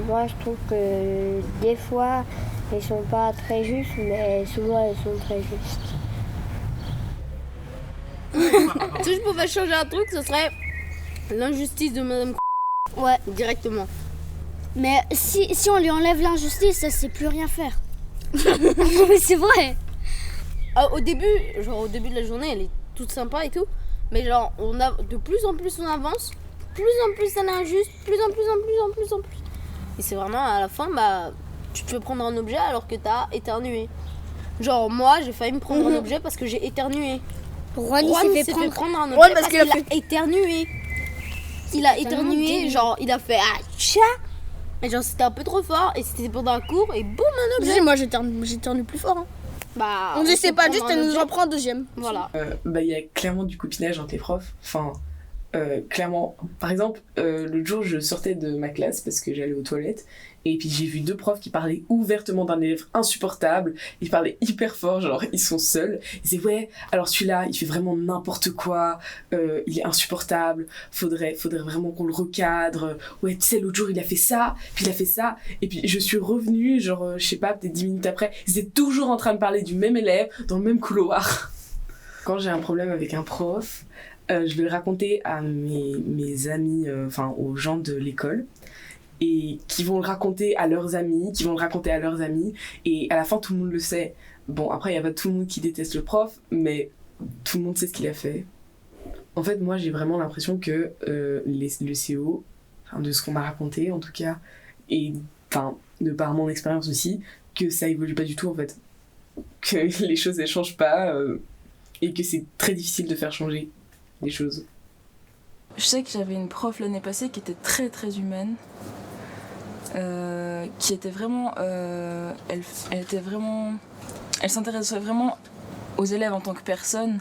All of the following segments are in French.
Moi, je trouve que des fois, elles sont pas très justes, mais souvent, elles sont très justes. Si je pouvais changer un truc, ce serait l'injustice de Madame Ouais. directement. Mais si on lui enlève l'injustice, ça c'est plus rien faire. Mais c'est vrai. Au début de la journée, elle est toute sympa et tout, mais genre on a de plus en plus on avance, plus en plus elle est injuste, plus en plus. Et c'est vraiment à la fin, tu te fais prendre un objet alors que t'as éternué. Genre moi, j'ai failli me prendre un objet parce que j'ai éternué. Juan Juan s'est fait prendre un objet parce qu'il a éternué. Il a éternué, genre il a fait tcha. Et genre c'était un peu trop fort et c'était pendant un cours et boum un objet. Moi j'éternue plus fort. Hein. On dit c'est pas juste, elle nous en prend un deuxième. Voilà. Il y a clairement du copinage entre les profs. Enfin, clairement. Par exemple, l'autre jour, je sortais de ma classe parce que j'allais aux toilettes. Et puis j'ai vu 2 profs qui parlaient ouvertement d'un élève insupportable. Ils parlaient hyper fort, genre ils sont seuls. Ils disaient ouais, alors celui-là, il fait vraiment n'importe quoi. Il est insupportable. Faudrait vraiment qu'on le recadre. Ouais, tu sais, l'autre jour, il a fait ça, puis il a fait ça. Et puis je suis revenue, genre, je sais pas, peut-être 10 minutes après. Ils étaient toujours en train de parler du même élève dans le même couloir. Quand j'ai un problème avec un prof, je vais le raconter à mes amis, aux gens de l'école. Et qui vont le raconter à leurs amis, et à la fin tout le monde le sait. Bon, après il y a pas tout le monde qui déteste le prof, mais tout le monde sait ce qu'il a fait. En fait, moi j'ai vraiment l'impression que le CO, de ce qu'on m'a raconté en tout cas, et de par mon expérience aussi, que ça évolue pas du tout en fait. Que les choses elles changent pas, et que c'est très difficile de faire changer les choses. Je sais que j'avais une prof l'année passée qui était très très humaine. Qui était vraiment, elle s'intéressait vraiment aux élèves en tant que personne,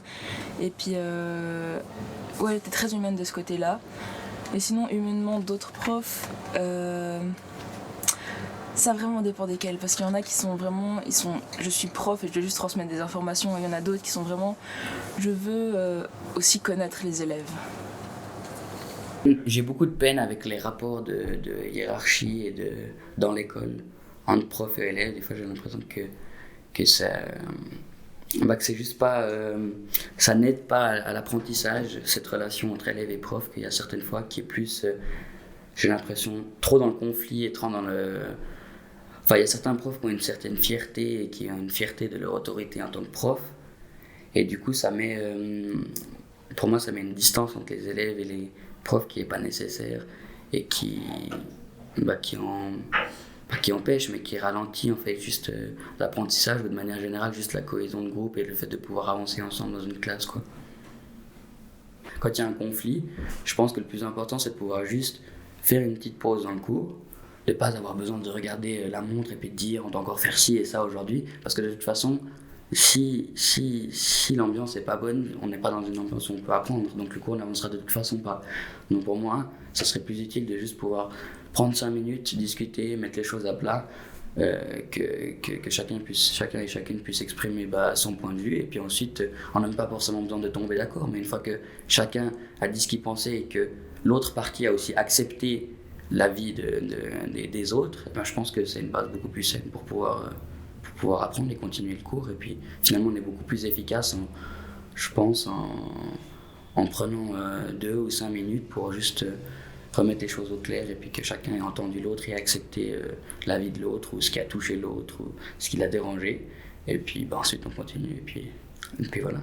et puis elle était très humaine de ce côté-là. Et sinon humainement d'autres profs, ça vraiment dépend desquels, parce qu'il y en a qui sont vraiment, je suis prof et je dois juste transmettre des informations, et il y en a d'autres qui sont vraiment, je veux aussi connaître les élèves. J'ai beaucoup de peine avec les rapports de hiérarchie dans l'école, entre profs et élèves. Des fois, j'ai l'impression que c'est juste pas... ça n'aide pas à l'apprentissage, cette relation entre élèves et profs, qu'il y a certaines fois qui est plus... j'ai l'impression trop dans le conflit et trop dans le... Enfin, il y a certains profs qui ont une certaine fierté et qui ont une fierté de leur autorité en tant que prof. Et du coup, pour moi, ça met une distance entre les élèves et les profs qui n'est pas nécessaire et qui empêche, mais qui ralentit en fait juste l'apprentissage, ou de manière générale juste la cohésion de groupe et le fait de pouvoir avancer ensemble dans une classe, quoi. Quand il y a un conflit, je pense que le plus important c'est de pouvoir juste faire une petite pause dans le cours, de ne pas avoir besoin de regarder la montre et puis de dire on doit encore faire ci et ça aujourd'hui, parce que de toute façon si l'ambiance n'est pas bonne, on n'est pas dans une ambiance où on peut apprendre, donc le cours n'avancera de toute façon pas. Donc pour moi, ça serait plus utile de juste pouvoir prendre 5 minutes, discuter, mettre les choses à plat, que chacun et chacune puisse exprimer son point de vue, et puis ensuite, on n'a même pas forcément besoin de tomber d'accord, mais une fois que chacun a dit ce qu'il pensait et que l'autre partie a aussi accepté l'avis des autres, je pense que c'est une base beaucoup plus saine pour pouvoir apprendre et continuer le cours. Et puis finalement on est beaucoup plus efficace en prenant 2 ou 5 minutes pour juste remettre les choses au clair, et puis que chacun ait entendu l'autre et accepté l'avis de l'autre, ou ce qui a touché l'autre, ou ce qui l'a dérangé, et puis ensuite on continue, et puis voilà.